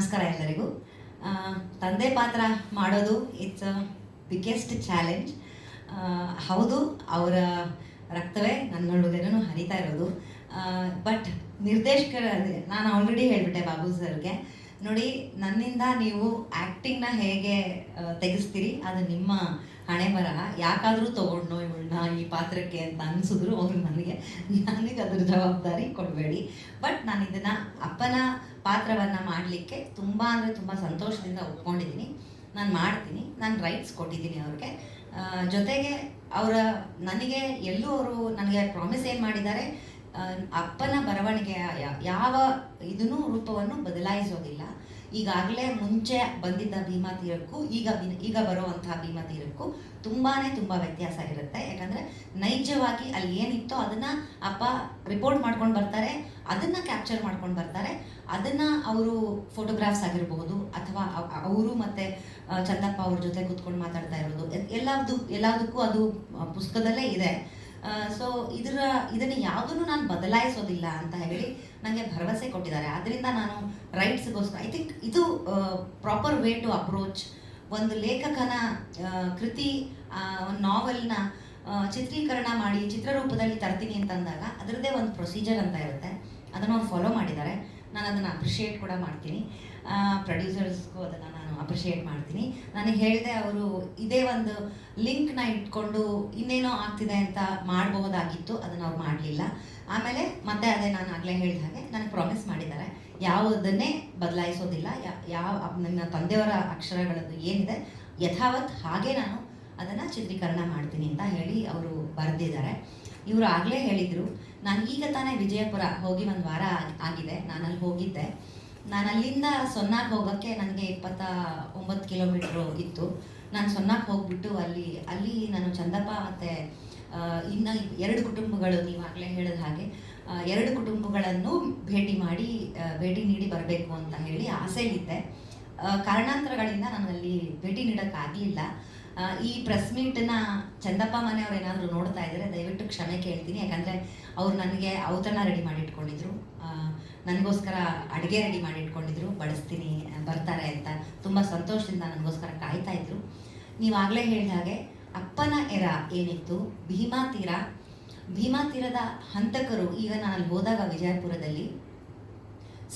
ನಮಸ್ಕಾರ ಎಲ್ಲರಿಗೂ. ತಂದೆ ಪಾತ್ರ ಮಾಡೋದು ಇಟ್ಸ್ ಅ ಬಿಗ್ಗೆಸ್ಟ್ ಚಾಲೆಂಜ್. ಹೌದು, ಅವರ ರಕ್ತವೇ ನನ್ನೊಳಗೇನೂ ಹರಿತಾ ಇರೋದು. ಬಟ್ ನಿರ್ದೇಶಕರ, ನಾನು ಆಲ್ರೆಡಿ ಹೇಳಿಬಿಟ್ಟೆ ಬಾಬು ಸರ್ಗೆ, ನೋಡಿ ನನ್ನಿಂದ ನೀವು ಆ್ಯಕ್ಟಿಂಗ್ನ ಹೇಗೆ ತೆಗೆಸ್ತೀರಿ ಅದು ನಿಮ್ಮ ಹಣೆ ಬರಹ. ಯಾಕಾದರೂ ತೊಗೊಂಡ್ನೋ ಇವಳನ್ನ ಈ ಪಾತ್ರಕ್ಕೆ ಅಂತ ಅನಿಸಿದ್ರು ಅವರು ನನಗೆ ಅದ್ರ ಜವಾಬ್ದಾರಿ ಕೊಡಬೇಡಿ. ಬಟ್ ನಾನು ಇದನ್ನು ಅಪ್ಪನ ಪಾತ್ರವನ್ನು ಮಾಡಲಿಕ್ಕೆ ತುಂಬ ಅಂದರೆ ತುಂಬ ಸಂತೋಷದಿಂದ ಒಪ್ಕೊಂಡಿದ್ದೀನಿ. ನಾನು ಮಾಡ್ತೀನಿ, ನಾನು ರೈಟ್ಸ್ ಕೊಟ್ಟಿದ್ದೀನಿ ಅವ್ರಿಗೆ. ಜೊತೆಗೆ ನನಗೆ ಎಲ್ಲೂ ಅವರು ನನಗೆ ಪ್ರಾಮಿಸ್ ಏನು ಮಾಡಿದ್ದಾರೆ, ಅಪ್ಪನ ಬರವಣಿಗೆಯ ಯಾವ ಇದನ್ನು ರೂಪವನ್ನು ಬದಲಾಯಿಸೋದಿಲ್ಲ. ಈಗಾಗಲೇ ಮುಂಚೆ ಬಂದಿದ್ದ ಭೀಮಾ ತೀರಕ್ಕೂ ಈಗ ಬರುವಂತಹ ಭೀಮಾ ತೀರಕ್ಕೂ ತುಂಬ ವ್ಯತ್ಯಾಸ ಇರುತ್ತೆ. ಯಾಕಂದರೆ ನೈಜವಾಗಿ ಅಲ್ಲಿ ಏನಿತ್ತೋ ಅದನ್ನು ಅಪ್ಪ ರಿಪೋರ್ಟ್ ಮಾಡ್ಕೊಂಡು ಬರ್ತಾರೆ, ಅದನ್ನು ಕ್ಯಾಪ್ಚರ್ ಮಾಡ್ಕೊಂಡು ಬರ್ತಾರೆ. ಅದನ್ನು ಅವರು ಫೋಟೋಗ್ರಾಫ್ಸ್ ಆಗಿರ್ಬೋದು ಅಥವಾ ಅವರು ಮತ್ತು ಚಂದಪ್ಪ ಅವ್ರ ಜೊತೆ ಕೂತ್ಕೊಂಡು ಮಾತಾಡ್ತಾ ಇರೋದು ಎಲ್ಲದಕ್ಕೂ ಅದು ಪುಸ್ತಕದಲ್ಲೇ ಇದೆ. ಸೊ ಇದನ್ನು ಯಾವುದನ್ನು ನಾನು ಬದಲಾಯಿಸೋದಿಲ್ಲ ಅಂತ ಹೇಳಿ ನನಗೆ ಭರವಸೆ ಕೊಟ್ಟಿದ್ದಾರೆ. ಆದ್ದರಿಂದ ನಾನು ರೈಟ್ಸ್ಗೋಸ್ಕರ ಐ ಥಿಂಕ್ ಇದು ಪ್ರಾಪರ್ ವೇ ಟು ಅಪ್ರೋಚ್. ಒಂದು ಲೇಖಕನ ಕೃತಿ, ಒಂದು ನಾವೆಲ್ನ ಚಿತ್ರೀಕರಣ ಮಾಡಿ ಚಿತ್ರರೂಪದಲ್ಲಿ ತರ್ತೀನಿ ಅಂತಂದಾಗ ಅದರದ್ದೇ ಒಂದು ಪ್ರೊಸೀಜರ್ ಅಂತ ಇರುತ್ತೆ. ಅದನ್ನು ಅವ್ರು ಫಾಲೋ ಮಾಡಿದ್ದಾರೆ. ನಾನು ಅದನ್ನು ಅಪ್ರಿಷಿಯೇಟ್ ಕೂಡ ಮಾಡ್ತೀನಿ. ಪ್ರೊಡ್ಯೂಸರ್ಸ್ಗೂ ಅದನ್ನು ನಾನು ಅಪ್ರಿಷಿಯೇಟ್ ಮಾಡ್ತೀನಿ. ನನಗೆ ಹೇಳಿದೆ, ಅವರು ಇದೇ ಒಂದು ಲಿಂಕ್ನ ಇಟ್ಕೊಂಡು ಇನ್ನೇನೋ ಆಗ್ತಿದೆ ಅಂತ ಮಾಡಬಹುದಾಗಿತ್ತು, ಅದನ್ನು ಅವ್ರು ಮಾಡಲಿಲ್ಲ. ಆಮೇಲೆ ಮತ್ತೆ ಅದೇ ನಾನು ಆಗಲೇ ಹೇಳಿದ ಹಾಗೆ ನನಗೆ ಪ್ರಾಮಿಸ್ ಮಾಡಿದ್ದಾರೆ, ಯಾವುದನ್ನೇ ಬದಲಾಯಿಸೋದಿಲ್ಲ. ನನ್ನ ತಂದೆಯವರ ಅಕ್ಷರಗಳದ್ದು ಏನಿದೆ ಯಥಾವತ್ ಹಾಗೆ ನಾನು ಅದನ್ನು ಚಿತ್ರೀಕರಣ ಮಾಡ್ತೀನಿ ಅಂತ ಹೇಳಿ ಅವರು ಬರೆದಿದ್ದಾರೆ. ಇವರು ಆಗಲೇ ಹೇಳಿದರು, ನಾನು ಈಗ ತಾನೇ ವಿಜಯಪುರ ಹೋಗಿ ಒಂದು ವಾರ ಆಗಿದೆ. ನಾನಲ್ಲಿ ಹೋಗಿದ್ದೆ. ನಾನು ಅಲ್ಲಿಂದ ಸೊನ್ನಾಗೆ ಹೋಗೋಕ್ಕೆ ನನಗೆ 29 ಕಿಲೋಮೀಟ್ರು ಇತ್ತು. ನಾನು ಸೊನ್ನಾಗೆ ಹೋಗ್ಬಿಟ್ಟು ಅಲ್ಲಿ ನಾನು ಚಂದಪ್ಪ ಮತ್ತು ಇನ್ನು 2 ಕುಟುಂಬಗಳು, ನೀವು ಆಗಲೇ ಹೇಳಿದ ಹಾಗೆ 2 ಕುಟುಂಬಗಳನ್ನು ಭೇಟಿ ನೀಡಿ ಬರಬೇಕು ಅಂತ ಹೇಳಿ ಆಸೆಯಲ್ಲಿದ್ದೆ. ಕಾರಣಾಂತರಗಳಿಂದ ನಾನು ಅಲ್ಲಿ ಭೇಟಿ ನೀಡೋಕ್ಕಾಗಲಿಲ್ಲ. ಈ ಪ್ರೆಸ್ ಮೀಟನ್ನ ಚಂದಪ್ಪ ಮನೆಯವ್ರು ಏನಾದರೂ ನೋಡ್ತಾ ಇದ್ದಾರೆ ದಯವಿಟ್ಟು ಕ್ಷಮೆ ಕೇಳ್ತೀನಿ. ಯಾಕಂದರೆ ಅವ್ರು ನನಗೆ ಔತಣ ರೆಡಿ ಮಾಡಿಟ್ಕೊಂಡಿದ್ರು, ನನಗೋಸ್ಕರ ಅಡುಗೆ ರೆಡಿ ಮಾಡಿಟ್ಕೊಂಡಿದ್ರು, ಬಡಿಸ್ತೀನಿ ಬರ್ತಾರೆ ಅಂತ ತುಂಬ ಸಂತೋಷದಿಂದ ನನಗೋಸ್ಕರ ಕಾಯ್ತಾ ಇದ್ರು. ನೀವಾಗಲೇ ಹೇಳಿದ ಹಾಗೆ ಅಪ್ಪನ ಎರ ಏನಿತ್ತು, ಭೀಮಾ ತೀರದ ಹಂತಕರು, ಈಗ ನಾನು ಅಲ್ಲಿ ಹೋದಾಗ ವಿಜಯಪುರದಲ್ಲಿ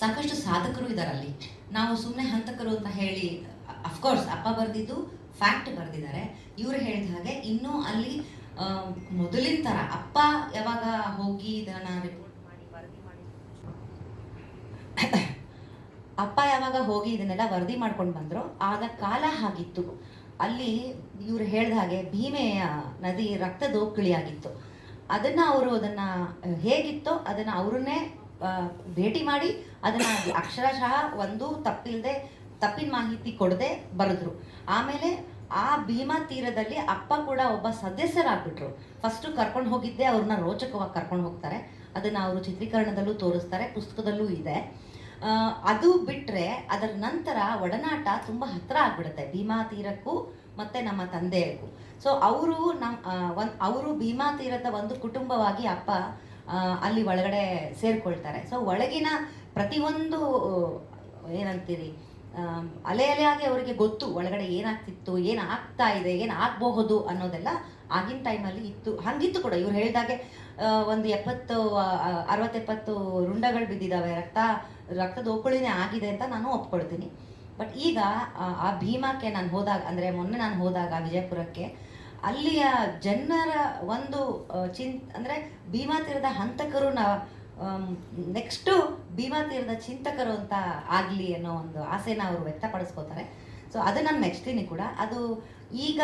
ಸಾಕಷ್ಟು ಸಾಧಕರು ಇದ್ದಾರಲ್ಲಿ. ನಾವು ಸುಮ್ಮನೆ ಹಂತಕರು ಅಂತ ಹೇಳಿ, ಅಫ್ಕೋರ್ಸ್ ಅಪ್ಪ ಬರೆದಿದ್ದು ಫ್ಯಾಕ್ಟ್ ಬರೆದಿದ್ದಾರೆ. ಇವರು ಹೇಳಿದ ಹಾಗೆ ಇನ್ನೂ ಅಲ್ಲಿ ಮೊದಲಿನ ಥರ ಅಪ್ಪ ಯಾವಾಗ ಹೋಗಿ ಇದನ್ನು ರಿಪೋರ್ಟ್ ಮಾಡಿ ವರದಿ ಮಾಡಿ ಅಪ್ಪ ಯಾವಾಗ ಹೋಗಿ ಇದನ್ನೆಲ್ಲ ವರದಿ ಮಾಡ್ಕೊಂಡು ಬಂದರು ಆಗ ಕಾಲ ಹಾಗಿತ್ತು. ಅಲ್ಲಿ ಇವರು ಹೇಳಿದ ಹಾಗೆ ಭೀಮೆಯ ನದಿ ರಕ್ತದೋಕಳಿಯಾಗಿತ್ತು. ಅದನ್ನು ಹೇಗಿತ್ತೋ ಅದನ್ನು ಅವರನ್ನೇ ಭೇಟಿ ಮಾಡಿ ಅದನ್ನು ಅಕ್ಷರಶಃ ಒಂದು ತಪ್ಪಿನ ಮಾಹಿತಿ ಕೊಡದೆ ಬರೆದ್ರು. ಆಮೇಲೆ ಆ ಭೀಮಾ ತೀರದಲ್ಲಿ ಅಪ್ಪ ಕೂಡ ಒಬ್ಬ ಸದಸ್ಯರಾಗ್ಬಿಟ್ರು. ಫಸ್ಟು ಕರ್ಕೊಂಡು ಹೋಗಿದ್ದೆ ಅವ್ರನ್ನ ರೋಚಕವಾಗಿ ಕರ್ಕೊಂಡು ಹೋಗ್ತಾರೆ. ಅದನ್ನು ಅವರು ಚಿತ್ರೀಕರಣದಲ್ಲೂ ತೋರಿಸ್ತಾರೆ, ಪುಸ್ತಕದಲ್ಲೂ ಇದೆ. ಅದು ಬಿಟ್ಟರೆ ಅದರ ನಂತರ ಒಡನಾಟ ತುಂಬ ಹತ್ತಿರ ಆಗ್ಬಿಡುತ್ತೆ ಭೀಮಾ ತೀರಕ್ಕೂ ಮತ್ತು ನಮ್ಮ ತಂದೆಗೂ. ಸೊ ಅವರು ಭೀಮಾ ತೀರದ ಒಂದು ಕುಟುಂಬವಾಗಿ ಅಪ್ಪ ಅಲ್ಲಿ ಒಳಗಡೆ ಸೇರ್ಕೊಳ್ತಾರೆ. ಸೊ ಒಳಗಿನ ಪ್ರತಿಯೊಂದು ಏನಂತೀರಿ ಅಲೆಯಾಗಿ ಅವರಿಗೆ ಗೊತ್ತು ಒಳಗಡೆ ಏನಾಗ್ತಿತ್ತು, ಏನಾಗ್ತಾ ಇದೆ, ಏನಾಗಬಹುದು ಅನ್ನೋದೆಲ್ಲ ಆಗಿನ ಟೈಮಲ್ಲಿ ಇತ್ತು. ಹಂಗಿತ್ತು ಕೂಡ. ಇವ್ರು ಹೇಳಿದಾಗೆ ಒಂದು 60-70 ರುಂಡಗಳು ಬಿದ್ದಿದ್ದಾವೆ, ರಕ್ತದೋಕಳಿನೇ ಆಗಿದೆ ಅಂತ ನಾನು ಒಪ್ಕೊಳ್ತೀನಿ. ಬಟ್ ಈಗ ಆ ಭೀಮಾಕ್ಕೆ ನಾನು ಹೋದಾಗ, ಅಂದರೆ ಮೊನ್ನೆ ನಾನು ಹೋದಾಗ ವಿಜಯಪುರಕ್ಕೆ, ಅಲ್ಲಿಯ ಜನರ ಒಂದು ಅಂದರೆ ಭೀಮಾ ತೀರದ ಹಂತಕರು ನೆಕ್ಸ್ಟು ಭೀಮಾ ತೀರದ ಚಿಂತಕರು ಅಂತ ಆಗಲಿ ಅನ್ನೋ ಒಂದು ಆಸೆನ ಅವರು ವ್ಯಕ್ತಪಡಿಸ್ಕೋತಾರೆ. ಸೊ ಅದು ನಾನು ಮೆಚ್ತೀನಿ ಕೂಡ. ಅದು ಈಗ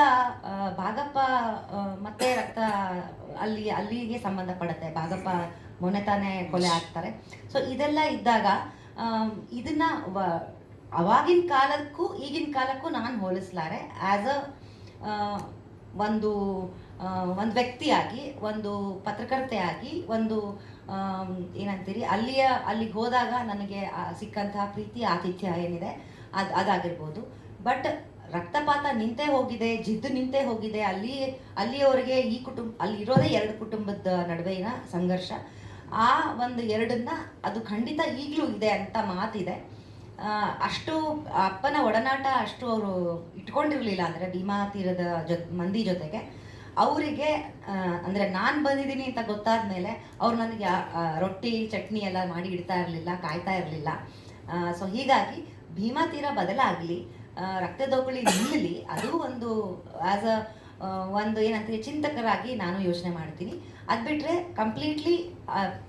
ಭಾಗಪ್ಪ ಮತ್ತೆ ರಕ್ತ ಅಲ್ಲಿಗೆ ಸಂಬಂಧಪಡುತ್ತೆ. ಭಾಗಪ್ಪ ಮೊನ್ನೆ ತಾನೇ ಕೊಲೆ ಆಗ್ತಾರೆ. ಸೊ ಇದೆಲ್ಲ ಇದ್ದಾಗ ಇದನ್ನು ಅವಾಗಿನ ಕಾಲಕ್ಕೂ ಈಗಿನ ಕಾಲಕ್ಕೂ ನಾನು ಹೋಲಿಸಲಾರೆ. ಆ್ಯಸ್ ಒಂದು ವ್ಯಕ್ತಿಯಾಗಿ, ಒಂದು ಪತ್ರಕರ್ತೆಯಾಗಿ, ಒಂದು ಏನಂತೀರಿ ಅಲ್ಲಿಗೆ ಹೋದಾಗ ನನಗೆ ಸಿಕ್ಕಂತಹ ಪ್ರೀತಿ ಆತಿಥ್ಯ ಏನಿದೆ ಅದಾಗಿರ್ಬೋದು. ಬಟ್ ರಕ್ತಪಾತ ನಿಂತೇ ಹೋಗಿದೆ, ಜಿದ್ದು ನಿಂತೇ ಹೋಗಿದೆ. ಅಲ್ಲಿಯವರೆಗೆ ಅಲ್ಲಿ ಇರೋದೇ 2 ಕುಟುಂಬದ ನಡುವೆನ ಸಂಘರ್ಷ. ಆ ಒಂದು ಎರಡನ್ನ ಅದು ಖಂಡಿತ ಈಗಲೂ ಇದೆ ಅಂತ ಮಾತಿದೆ. ಅಷ್ಟು ಅಪ್ಪನ ಒಡನಾಟ ಅಷ್ಟು ಅವರು ಇಟ್ಕೊಂಡಿರಲಿಲ್ಲ. ಅಂದರೆ ಭೀಮಾ ತೀರದ ಮಂದಿ ಜೊತೆಗೆ ಅವರಿಗೆ ಅಂದರೆ ನಾನು ಬಂದಿದ್ದೀನಿ ಅಂತ ಗೊತ್ತಾದ ಮೇಲೆ ಅವ್ರು ನನಗೆ ರೊಟ್ಟಿ ಚಟ್ನಿ ಎಲ್ಲ ಮಾಡಿ ಇಡ್ತಾ ಇರಲಿಲ್ಲ, ಕಾಯ್ತಾ ಇರಲಿಲ್ಲ. ಸೊ ಹೀಗಾಗಿ ಭೀಮಾ ತೀರ ಬದಲಾಗಲಿ, ರಕ್ತದೋಕಳಿ ನಿಲ್ಲಲಿ, ಅದು ಒಂದು ಆ್ಯಸ್ ಒಂದು ಏನಂತೀವಿ ಚಿಂತಕರಾಗಿ ನಾನು ಯೋಚನೆ ಮಾಡ್ತೀನಿ. ಅದು ಬಿಟ್ಟರೆ ಕಂಪ್ಲೀಟ್ಲಿ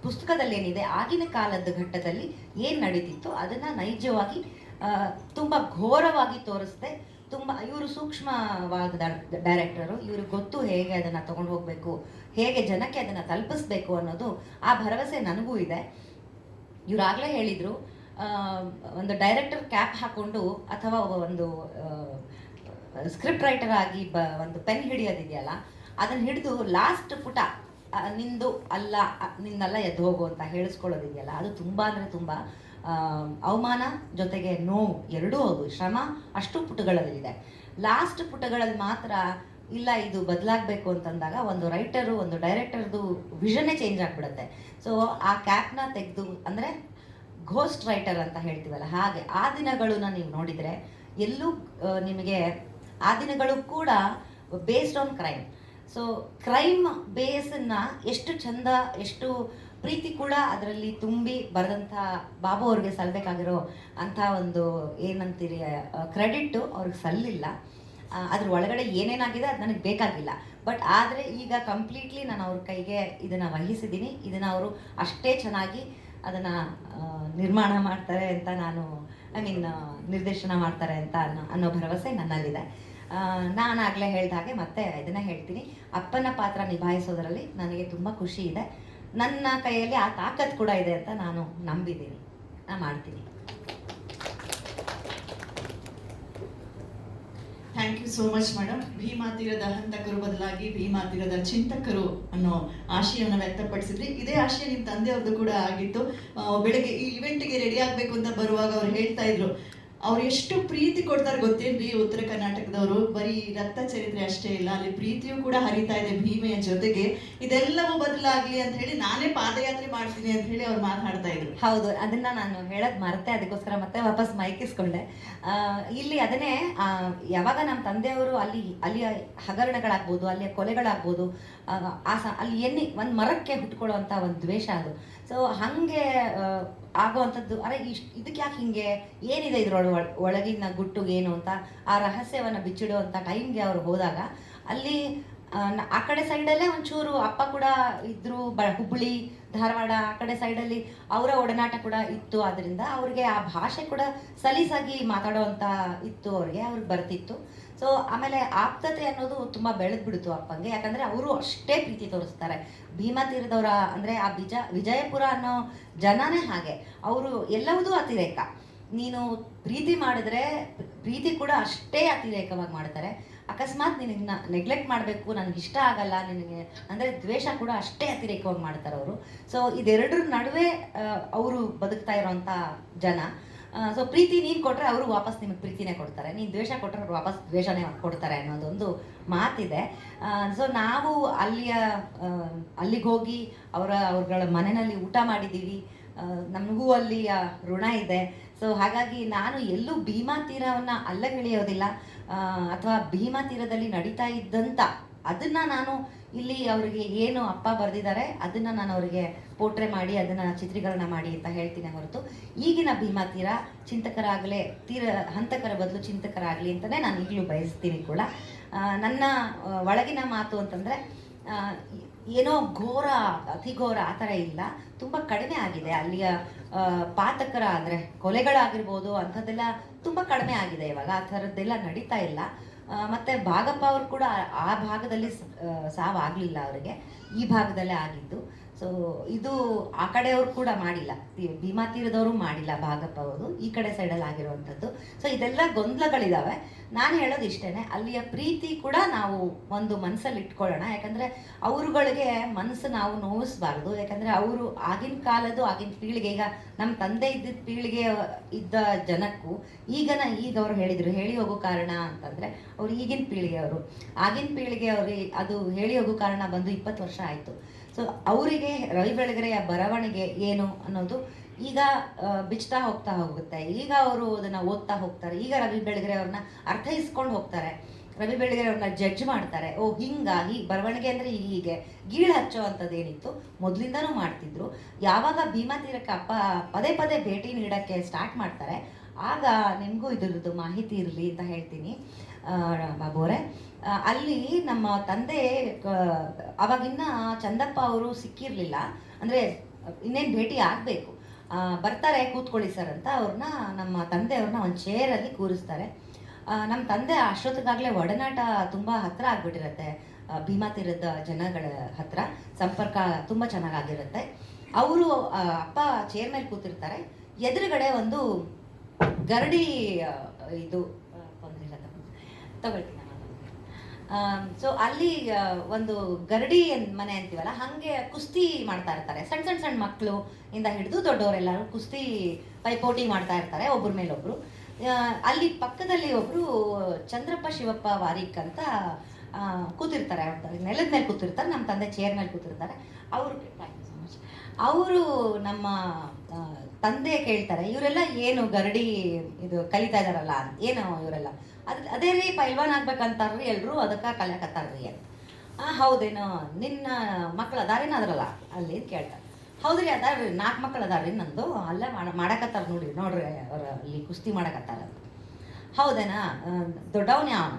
ಪುಸ್ತಕದಲ್ಲಿ ಏನಿದೆ ಆಗಿನ ಕಾಲದ ಘಟ್ಟದಲ್ಲಿ ಏನು ನಡೀತಿತ್ತು ಅದನ್ನು ನೈಜವಾಗಿ ತುಂಬ ಘೋರವಾಗಿ ತೋರಿಸ್ದೆ. ತುಂಬ ಇವರು ಸೂಕ್ಷ್ಮವಾದ ಡೈರೆಕ್ಟರು, ಇವ್ರಿಗೆ ಗೊತ್ತು ಹೇಗೆ ಅದನ್ನು ತೊಗೊಂಡು ಹೋಗಬೇಕು, ಹೇಗೆ ಜನಕ್ಕೆ ಅದನ್ನು ತಲುಪಿಸ್ಬೇಕು ಅನ್ನೋದು ಆ ಭರವಸೆ ನನಗೂ ಇದೆ. ಇವರಾಗಲೇ ಹೇಳಿದರು, ಒಂದು ಡೈರೆಕ್ಟರ್ ಕ್ಯಾಪ್ ಹಾಕ್ಕೊಂಡು ಅಥವಾ ಒಂದು ಸ್ಕ್ರಿಪ್ಟ್ ರೈಟರ್ ಆಗಿ ಒಂದು ಪೆನ್ ಹಿಡಿಯೋದಿದೆಯಲ್ಲ, ಅದನ್ನು ಹಿಡಿದು ಲಾಸ್ಟ್ ಪುಟ ನಿಂದು ಅಲ್ಲ ನಿಂದಲ್ಲ ಎದ್ದು ಹೋಗು ಅಂತ ಹೇಳಿಸ್ಕೊಳ್ಳೋದಿದೆಯಲ್ಲ, ಅದು ತುಂಬ ಅಂದರೆ ತುಂಬ ಅವಮಾನ ಜೊತೆಗೆ ನೋವು ಎರಡೂ ಹೌದು. ಶ್ರಮ ಅಷ್ಟು ಪುಟಗಳಲ್ಲಿದೆ. ಲಾಸ್ಟ್ ಪುಟಗಳಲ್ಲಿ ಮಾತ್ರ ಇಲ್ಲ ಇದು ಬದಲಾಗಬೇಕು ಅಂತಂದಾಗ ಒಂದು ರೈಟರು ಒಂದು ಡೈರೆಕ್ಟರ್ದು ವಿಷನ್ನೇ ಚೇಂಜ್ ಆಗಿಬಿಡುತ್ತೆ. ಸೊ ಆ ಕ್ಯಾಪ್ನ ತೆಗೆದು, ಅಂದರೆ ಘೋಸ್ಟ್ ರೈಟರ್ ಅಂತ ಹೇಳ್ತೀವಲ್ಲ ಹಾಗೆ ಆ ದಿನಗಳನ್ನ ನೀವು ನೋಡಿದರೆ ಎಲ್ಲೂ ನಿಮಗೆ ಆ ದಿನಗಳು ಕೂಡ based on crime. So crime ಬೇಸನ್ನು ಎಷ್ಟು ಚಂದ, ಎಷ್ಟು ಪ್ರೀತಿ ಕೂಡ ಅದರಲ್ಲಿ ತುಂಬಿ ಬರೆದಂಥ ಬಾಬು ಅವ್ರಿಗೆ ಸಲ್ಲಬೇಕಾಗಿರೋ ಅಂಥ ಒಂದು ಏನಂತೀರಿ ಕ್ರೆಡಿಟ್ಟು ಅವ್ರಿಗೆ ಸಲ್ಲಿಲ್ಲ. ಅದ್ರ ಒಳಗಡೆ ಏನೇನಾಗಿದೆ ಅದು ನನಗೆ ಬೇಕಾಗಿಲ್ಲ. ಬಟ್ ಆದರೆ ಈಗ ಕಂಪ್ಲೀಟ್ಲಿ ನಾನು ಅವ್ರ ಕೈಗೆ ಇದನ್ನು ವಹಿಸಿದ್ದೀನಿ. ಇದನ್ನು ಅವರು ಅಷ್ಟೇ ಚೆನ್ನಾಗಿ ಅದನ್ನು ನಿರ್ಮಾಣ ಮಾಡ್ತಾರೆ ಅಂತ ನಿರ್ದೇಶನ ಮಾಡ್ತಾರೆ ಅಂತ ಅನ್ನೋ ಭರವಸೆ ನನ್ನಲ್ಲಿದೆ. ನಾನಾಗಲೇ ಹೇಳಿದ ಹಾಗೆ ಮತ್ತೆ ಇದನ್ನು ಹೇಳ್ತೀನಿ, ಅಪ್ಪನ ಪಾತ್ರ ನಿಭಾಯಿಸೋದ್ರಲ್ಲಿ ನನಗೆ ತುಂಬ ಖುಷಿ ಇದೆ. ನನ್ನ ಕೈಯಲ್ಲಿ ಆ ತಾಕತ್ತು ಕೂಡ ಇದೆ ಅಂತ ನಾನು ನಂಬಿದ್ದೀನಿ. ನಾನು ಮಾಡ್ತೀನಿ. Thank you so much madam. Bhima ತೀರದ ಹಂತಕರು ಬದಲಾಗಿ ಭೀಮಾ ತೀರದ ಚಿಂತಕರು ಅನ್ನೋ ಆಶಯವನ್ನು ವ್ಯಕ್ತಪಡಿಸಿದ್ರಿ. ಇದೇ ಆಶಯ ನಿಮ್ಮ ತಂದೆಯವ್ರದ್ದು ಕೂಡ ಆಗಿತ್ತು. ಬೆಳಗ್ಗೆ ಈ ಇವೆಂಟ್ಗೆ ರೆಡಿ ಆಗಬೇಕು ಅಂತ ಬರುವಾಗ ಅವ್ರು ಹೇಳ್ತಾ ಇದ್ರು, ಅವ್ರು ಎಷ್ಟು ಪ್ರೀತಿ ಕೊಡ್ತಾರೆ ಗೊತ್ತೇನ್ರಿ ಉತ್ತರ ಕರ್ನಾಟಕದವರು. ಬರೀ ರಕ್ತ ಚರಿತ್ರೆ ಅಷ್ಟೇ ಇಲ್ಲ, ಅಲ್ಲಿ ಪ್ರೀತಿಯೂ ಕೂಡ ಹರಿತಾ ಇದೆ ಭೀಮೆಯ ಜೊತೆಗೆ. ಇದೆಲ್ಲವೂ ಬದಲಾಗ್ಲಿ ಅಂತ ಹೇಳಿ ನಾನೇ ಪಾದಯಾತ್ರೆ ಮಾಡ್ತೀನಿ ಅಂತ ಹೇಳಿ ಅವ್ರು ಮಾತಾಡ್ತಾ ಇದ್ರು. ಹೌದು, ಅದನ್ನ ನಾನು ಹೇಳೋದು ಮರೆತೆ, ಅದಕ್ಕೋಸ್ಕರ ಮತ್ತೆ ವಾಪಸ್ ಮೈಕಿಸ್ಕೊಂಡೆ. ಇಲ್ಲಿ ಅದನ್ನೇ ಯಾವಾಗ ನಮ್ಮ ತಂದೆಯವರು ಅಲ್ಲಿಯ ಹಗರಣಗಳಾಗ್ಬೋದು, ಅಲ್ಲಿಯ ಕೊಲೆಗಳಾಗ್ಬೋದು, ಅಲ್ಲಿ ಒಂದು ಮರಕ್ಕೆ ಹುಟ್ಕೊಳ್ಳುವಂಥ ಒಂದು ದ್ವೇಷ ಅದು. ಸೊ ಹಾಗೆ ಆಗುವಂಥದ್ದು, ಅರೆ ಇದಕ್ಕೆ ಯಾಕೆ ಹಿಂಗೆ, ಏನಿದೆ ಒಳಗಿನ ಗುಟ್ಟು ಏನು ಅಂತ ಆ ರಹಸ್ಯವನ್ನು ಬಿಚ್ಚಿಡುವಂಥ ಟೈಮ್ಗೆ ಅವರು ಹೋದಾಗ ಅಲ್ಲಿ ಆ ಕಡೆ ಸೈಡಲ್ಲೇ ಒಂಚೂರು ಅಪ್ಪ ಕೂಡ ಇದ್ರು, ಹುಬ್ಬಳ್ಳಿ ಧಾರವಾಡ ಆ ಕಡೆ ಸೈಡಲ್ಲಿ ಅವರ ಒಡನಾಟ ಕೂಡ ಇತ್ತು. ಅದರಿಂದ ಅವ್ರಿಗೆ ಆ ಭಾಷೆ ಕೂಡ ಸಲೀಸಾಗಿ ಮಾತಾಡೋವಂಥ ಇತ್ತು, ಅವ್ರಿಗೆ ಬರ್ತಿತ್ತು. ಸೊ ಆಮೇಲೆ ಆಪ್ತತೆ ಅನ್ನೋದು ತುಂಬ ಬೆಳೆದ್ಬಿಡ್ತು ಅಪ್ಪಂಗೆ. ಯಾಕಂದರೆ ಅವರು ಅಷ್ಟೇ ಪ್ರೀತಿ ತೋರಿಸ್ತಾರೆ ಭೀಮಾ ತೀರದವರ. ಅಂದರೆ ಆ ವಿಜಯಪುರ ಅನ್ನೋ ಜನನೇ ಹಾಗೆ, ಅವರು ಎಲ್ಲವುದೂ ಅತಿರೇಕ. ನೀನು ಪ್ರೀತಿ ಮಾಡಿದ್ರೆ ಪ್ರೀತಿ ಕೂಡ ಅಷ್ಟೇ ಅತಿರೇಕವಾಗಿ ಮಾಡ್ತಾರೆ. ಅಕಸ್ಮಾತ್ ನಿನಗೆ ನೆಗ್ಲೆಕ್ಟ್ ಮಾಡಬೇಕು, ನನಗೆ ಇಷ್ಟ ಆಗಲ್ಲ ನಿನಗೆ ಅಂದರೆ ದ್ವೇಷ ಕೂಡ ಅಷ್ಟೇ ಅತಿರೇಕವಾಗಿ ಮಾಡ್ತಾರೆ ಅವರು. ಸೊ ಇದೆರಡರ ನಡುವೆ ಅವರು ಬದುಕ್ತಾ ಇರೋವಂಥ ಜನ. ಸೊ ಪ್ರೀತಿ ನೀನು ಕೊಟ್ಟರೆ ಅವರು ವಾಪಸ್ ನಿಮಗೆ ಪ್ರೀತಿನೇ ಕೊಡ್ತಾರೆ, ನೀನು ದ್ವೇಷ ಕೊಟ್ಟರೆ ಅವ್ರು ವಾಪಸ್ ದ್ವೇಷನೇ ಕೊಡ್ತಾರೆ ಅನ್ನೋದೊಂದು ಮಾತಿದೆ. ಸೊ ನಾವು ಅಲ್ಲಿಗೆ ಹೋಗಿ ಅವ್ರಗಳ ಮನೆಯಲ್ಲಿ ಊಟ ಮಾಡಿದ್ದೀವಿ, ನಮಗೂ ಅಲ್ಲಿ ಋಣ ಇದೆ. ಸೊ ಹಾಗಾಗಿ ನಾನು ಎಲ್ಲೂ ಭೀಮಾ ತೀರವನ್ನು ಅಲ್ಲಗೆಳೆಯೋದಿಲ್ಲ, ಅಥವಾ ಭೀಮಾ ತೀರದಲ್ಲಿ ನಡೀತಾ ಇದ್ದಂಥ ಅದನ್ನು ನಾನು ಇಲ್ಲಿ ಅವರಿಗೆ ಏನು ಅಪ್ಪ ಬರೆದಿದ್ದಾರೆ ಅದನ್ನು ನಾನು ಅವರಿಗೆ ಪೋಟ್ರೆ ಮಾಡಿ ಅದನ್ನು ಚಿತ್ರೀಕರಣ ಮಾಡಿ ಅಂತ ಹೇಳ್ತೀನಿ ಹೊರತು ಈಗಿನ ಭೀಮಾ ತೀರ ಚಿಂತಕರಾಗಲೇ ಹಂತಕರ ಬದಲು ಚಿಂತಕರಾಗಲಿ ಅಂತಲೇ ನಾನು ಈಗಲೂ ಬಯಸ್ತೀನಿ ಕೂಡ. ನನ್ನ ಒಳಗಿನ ಮಾತು ಅಂತಂದರೆ ಏನೋ ಘೋರ ಅತಿ ಘೋರ ಆ ಥರ ಇಲ್ಲ, ತುಂಬ ಕಡಿಮೆ ಆಗಿದೆ. ಅಲ್ಲಿಯ ಪಾತಕರ ಅಂದರೆ ಕೊಲೆಗಳಾಗಿರ್ಬೋದು ಅಂಥದ್ದೆಲ್ಲ ತುಂಬ ಕಡಿಮೆ ಆಗಿದೆ ಇವಾಗ, ಆ ಥರದ್ದೆಲ್ಲ ನಡೀತಾ ಇಲ್ಲ. ಮತ್ತು ಭಾಗಪ್ಪ ಅವರು ಕೂಡ ಆ ಭಾಗದಲ್ಲಿ ಸಾವಾಗಲಿಲ್ಲ, ಅವರಿಗೆ ಈ ಭಾಗದಲ್ಲೇ ಆಗಿದ್ದು. ಸೊ ಇದು ಆ ಕಡೆಯವರು ಕೂಡ ಮಾಡಿಲ್ಲ, ಭೀಮಾ ತೀರದವರು ಮಾಡಿಲ್ಲ, ಭಾಗಪ್ಪ ಅವರು ಈ ಕಡೆ ಸೈಡಲ್ಲಿ ಆಗಿರುವಂಥದ್ದು. ಸೊ ಇದೆಲ್ಲ ಗೊಂದಲಗಳಿದ್ದಾವೆ. ನಾನು ಹೇಳೋದು ಇಷ್ಟೇ, ಅಲ್ಲಿಯ ಪ್ರೀತಿ ಕೂಡ ನಾವು ಒಂದು ಮನಸ್ಸಲ್ಲಿ ಇಟ್ಕೊಳ್ಳೋಣ. ಯಾಕಂದರೆ ಅವರುಗಳಿಗೆ ಮನಸ್ಸು ನಾವು ನೋವಿಸ್ಬಾರ್ದು. ಯಾಕಂದರೆ ಅವರು ಆಗಿನ ಕಾಲದ್ದು ಆಗಿನ ಪೀಳಿಗೆ, ಈಗ ನಮ್ಮ ತಂದೆ ಇದ್ದಿದ್ದ ಪೀಳಿಗೆ ಇದ್ದ ಜನಕ್ಕೂ ಈಗ ಅವ್ರು ಹೇಳಿದರು ಹೇಳಿ ಹೋಗೋ ಕಾರಣ ಅಂತಂದರೆ ಅವ್ರು ಈಗಿನ ಪೀಳಿಗೆಯವರು. ಆಗಿನ ಪೀಳಿಗೆಯವ್ರಿಗೆ ಅದು ಹೇಳಿ ಹೋಗೋ ಕಾರಣ ಬಂದು 20 ವರ್ಷ ಆಯಿತು. ಸೊ ಅವರಿಗೆ ರವಿ ಬೆಳಗೆರೆಯ ಬರವಣಿಗೆ ಏನು ಅನ್ನೋದು ಈಗ ಬಿಚ್ತಾ ಹೋಗುತ್ತೆ. ಈಗ ಅವರು ಅದನ್ನು ಓದ್ತಾ ಹೋಗ್ತಾರೆ. ಈಗ ರವಿ ಬೆಳಗೆರೆ ಅವ್ರನ್ನ ಅರ್ಥೈಸ್ಕೊಂಡು ಹೋಗ್ತಾರೆ. ರವಿ ಬೆಳಗೆರೆ ಅವ್ರನ್ನ ಜಡ್ಜ್ ಮಾಡ್ತಾರೆ. ಓ ಹಿಂಗಾಗಿ ಬರವಣಿಗೆ ಅಂದರೆ ಹೀಗೆ ಗೀಳು ಹಚ್ಚೋ ಅಂಥದ್ದೇನಿತ್ತು ಮೊದಲಿಂದನೂ ಮಾಡ್ತಿದ್ರು. ಯಾವಾಗ ಭೀಮಾ ತೀರಕ್ಕೆ ಅಪ್ಪ ಪದೇ ಪದೇ ಭೇಟಿ ನೀಡೋಕ್ಕೆ ಸ್ಟಾರ್ಟ್ ಮಾಡ್ತಾರೆ, ಆಗ ನಿಮಗೂ ಇದ್ರದ್ದು ಮಾಹಿತಿ ಇರಲಿ ಅಂತ ಹೇಳ್ತೀನಿ ಬಾಬು ಅವರೇ. ಅಲ್ಲಿ ನಮ್ಮ ತಂದೆ ಅವಾಗಿನ್ನ ಚಂದಪ್ಪ ಅವರು ಸಿಕ್ಕಿರಲಿಲ್ಲ. ಅಂದರೆ ಇನ್ನೇನು ಭೇಟಿ ಆಗಬೇಕು, ಬರ್ತಾರೆ ಕೂತ್ಕೊಳ್ಳಿ ಸರ್ ಅಂತ ಅವ್ರನ್ನ ನಮ್ಮ ತಂದೆಯವ್ರನ್ನ ಒಂದು ಚೇರಲ್ಲಿ ಕೂರಿಸ್ತಾರೆ. ನಮ್ಮ ತಂದೆ ಅಷ್ಟೊತ್ತಿಗಾಗಲೇ ಒಡನಾಟ ತುಂಬ ಹತ್ತಿರ ಆಗಿಬಿಟ್ಟಿರುತ್ತೆ, ಭೀಮಾ ತೀರದ ಜನಗಳ ಹತ್ರ ಸಂಪರ್ಕ ತುಂಬ ಚೆನ್ನಾಗಾಗಿರುತ್ತೆ. ಅವರು ಅಪ್ಪ ಚೇರ್ ಮೇಲೆ ಕೂತಿರ್ತಾರೆ, ಎದುರುಗಡೆ ಒಂದು ಗರಡಿ ಇದು ತೊಂದರೆ ಇಲ್ಲ ತಗೊಳ್ತೀನಿ ನಾನು. ಸೊ ಅಲ್ಲಿ ಒಂದು ಗರಡಿ ಮನೆ ಅಂತೀವಲ್ಲ, ಹಾಗೆ ಕುಸ್ತಿ ಮಾಡ್ತಾ ಇರ್ತಾರೆ. ಸಣ್ಣ ಸಣ್ಣ ಮಕ್ಕಳು ಇಂದ ಹಿಡಿದು ದೊಡ್ಡವರೆಲ್ಲರೂ ಕುಸ್ತಿ ಪೈಪೋಟಿ ಮಾಡ್ತಾ ಇರ್ತಾರೆ ಒಬ್ಬರ ಮೇಲೊಬ್ರು. ಅಲ್ಲಿ ಪಕ್ಕದಲ್ಲಿ ಒಬ್ರು ಚಂದ್ರಪ್ಪ ಶಿವಪ್ಪ ವಾರಿಕ್ ಅಂತ ಕೂತಿರ್ತಾರೆ. ನೆಲದ ಮೇಲೆ ಕೂತಿರ್ತಾರೆ, ನಮ್ಮ ತಂದೆ ಚೇರ್ ಮೇಲೆ ಕೂತಿರ್ತಾರೆ. ಅವರು ನಮ್ಮ ತಂದೆ ಕೇಳ್ತಾರೆ, ಇವರೆಲ್ಲ ಏನು ಗರಡಿ ಇದು ಕಲಿತಾ ಇದಾರಲ್ಲ, ಏನು ಇವರೆಲ್ಲ ಅದೇ ರೀ ಪೈಲ್ವಾನ್ ಆಗ್ಬೇಕಂತಾರ್ರಿ ಎಲ್ರು, ಅದಕ್ಕೆ ಕಲಿಯಕತ್ತಾರ್ರಿ ಅಂತ. ಹೌದೇನೋ, ನಿನ್ನ ಮಕ್ಳು ಅದಾರೇನ ಅದ್ರಲ್ಲ ಅಲ್ಲಿ ಅಂತ ಕೇಳ್ತಾರೆ. ಹೌದ್ರಿ ಅದಾರ್ರಿ, 4 ಮಕ್ಳು ಅದಾರ್ರಿ ನಂದು, ಅಲ್ಲೇ ಮಾಡಕತ್ತಾರ ನೋಡ್ರಿ ಅವ್ರು ಅಲ್ಲಿ ಕುಸ್ತಿ ಮಾಡಕತ್ತಾರ. ಹೌದೇನಾ, ದೊಡ್ಡವನೇ ಅವನ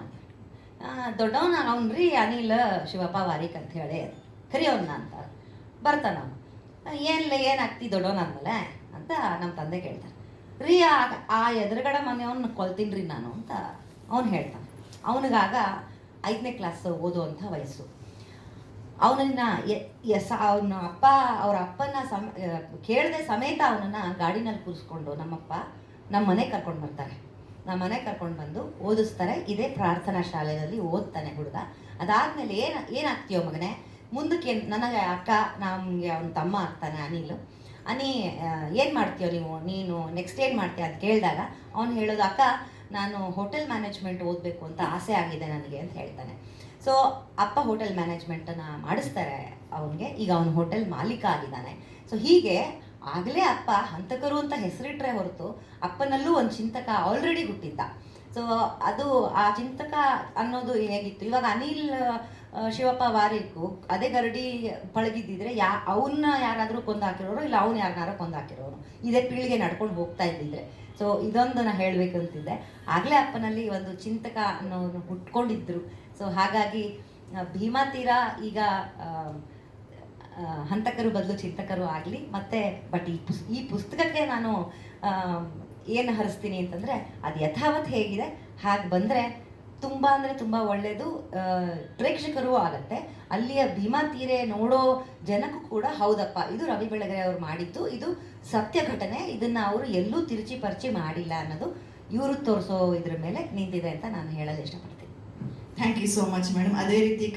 ದೊಡ್ಡವನ ಅವನ್ರಿ ಅನಿಲ್ ಶಿವಪ್ಪ ವಾರಿಕ್ ಅಂತ ಹೇಳಿ ಕರಿಯವನ್ನ ಅಂತ ಬರ್ತಾನ. ಏನಾಗ್ತಿ ದೊಡ್ಡವನ ಅಂದಮೇಲೆ ಅಂತ ನಮ್ಮ ತಂದೆ ಕೇಳ್ತಾರೆ. ರೀ ಆ ಎದುರುಗಡೆ ಮನೆಯವ್ನ ಕೊಲ್ತೀನಿ ರೀ ನಾನು ಅಂತ ಅವನು ಹೇಳ್ತಾನೆ. ಅವನಿಗಾಗ 5ನೇ ಕ್ಲಾಸ್ ಓದುವಂಥ ವಯಸ್ಸು. ಅವನನ್ನ ಅವನ ಅಪ್ಪ ಅವ್ರ ಅಪ್ಪನ ಕೇಳದೆ ಸಮೇತ ಅವನನ್ನು ಗಾಡಿನಲ್ಲಿ ಕೂರಿಸ್ಕೊಂಡು ನಮ್ಮಪ್ಪ ನಮ್ಮ ಮನೆಗೆ ಕರ್ಕೊಂಡು ಬರ್ತಾರೆ. ನಮ್ಮ ಮನೆಗೆ ಕರ್ಕೊಂಡು ಬಂದು ಓದಿಸ್ತಾರೆ. ಇದೇ ಪ್ರಾರ್ಥನಾ ಶಾಲೆಯಲ್ಲಿ ಓದ್ತಾನೆ ಹುಡುಗ. ಅದಾದಮೇಲೆ ಏನಾಗ್ತೀಯೋ ಮಗನೇ ಮುಂದಕ್ಕೆ, ನನಗೆ ಅಕ್ಕ, ನಮಗೆ ಅವನ ತಮ್ಮ ಆಗ್ತಾನೆ ಅನಿಲ್. ಏನು ಮಾಡ್ತೀಯೋ ನೀನು ನೆಕ್ಸ್ಟ್ ಏನು ಮಾಡ್ತೀಯ ಅಂತ ಕೇಳಿದಾಗ ಅವನು ಹೇಳೋದು, ಅಕ್ಕ ನಾನು ಹೋಟೆಲ್ ಮ್ಯಾನೇಜ್ಮೆಂಟ್ ಓದಬೇಕು ಅಂತ ಆಸೆ ಆಗಿದೆ ನನಗೆ ಅಂತ ಹೇಳ್ತಾನೆ. ಸೊ ಅಪ್ಪ ಹೋಟೆಲ್ ಮ್ಯಾನೇಜ್ಮೆಂಟನ್ನು ಮಾಡಿಸ್ತಾರೆ ಅವನಿಗೆ. ಈಗ ಅವನು ಹೋಟೆಲ್ ಮಾಲೀಕ ಆಗಿದ್ದಾನೆ. ಸೊ ಹೀಗೆ ಆಗಲೇ ಅಪ್ಪ ಹಂತಕರು ಅಂತ ಹೆಸರಿಟ್ರೆ ಹೊರತು ಅಪ್ಪನಲ್ಲೂ ಒಂದು ಚಿಂತಕ ಆಲ್ರೆಡಿ ಹುಟ್ಟಿದ್ದ. ಸೊ ಅದು ಆ ಚಿಂತಕ ಅನ್ನೋದು ಹೇಗಿತ್ತು. ಇವಾಗ ಅನಿಲ್ ಶಿವಪ್ಪ ವಾರಿಕು ಅದೇ ಗರಡಿ ಪಳಗಿದ್ದಿದ್ರೆ ಅವನ್ನ ಯಾರಾದರೂ ಕೊಂದು ಹಾಕಿರೋರು, ಇಲ್ಲ ಅವ್ನು ಯಾರನ್ನಾರು ಕೊಂದು ಹಾಕಿರೋರು, ಇದೇ ಪೀಳಿಗೆ ನಡ್ಕೊಂಡು ಹೋಗ್ತಾ ಇದ್ದಿದ್ರೆ. ಸೊ ಇದೊಂದು ನಾ ಹೇಳಬೇಕಂತಿದ್ದೆ. ಆಗಲೇ ಅಪ್ಪನಲ್ಲಿ ಒಂದು ಚಿಂತಕ ಅನ್ನೋನು ಹುಟ್ಕೊಂಡಿದ್ರು. ಸೊ ಹಾಗಾಗಿ ಭೀಮಾ ತೀರ ಈಗ ಹಂತಕರು ಬದಲು ಚಿಂತಕರು ಆಗಲಿ. ಮತ್ತು ಬಟ್ ಈ ಪುಸ್ತಕಕ್ಕೆ ನಾನು ಏನು ಹರಿಸ್ತೀನಿ ಅಂತಂದರೆ, ಅದು ಯಥಾವತ್ ಹೇಗಿದೆ ಹಾಗೆ ಬಂದರೆ ತುಂಬ ಅಂದರೆ ತುಂಬ ಒಳ್ಳೆಯದು. ಪ್ರೇಕ್ಷಕರು ಆಗುತ್ತೆ. ಅಲ್ಲಿಯ ಭೀಮಾ ತೀರೆ ನೋಡೋ ಜನಕ್ಕೂ ಕೂಡ ಹೌದಪ್ಪ ಇದು ರವಿ ಬೆಳಗೆರೆ ಅವರು ಮಾಡಿದ್ದು, ಇದು ಸತ್ಯ ಘಟನೆ, ಇದನ್ನು ಅವರು ಎಲ್ಲೂ ತಿರುಚಿ ಪರಿಚಿ ಮಾಡಿಲ್ಲ ಅನ್ನೋದು ಇವರು ತೋರಿಸೋ ಇದ್ರ ಮೇಲೆ ನಿಂತಿದೆ ಅಂತ ನಾನು ಹೇಳಲು ಇಷ್ಟಪಡ್ತೀನಿ. Thank you so much madam. ಅದೇ ರೀತಿ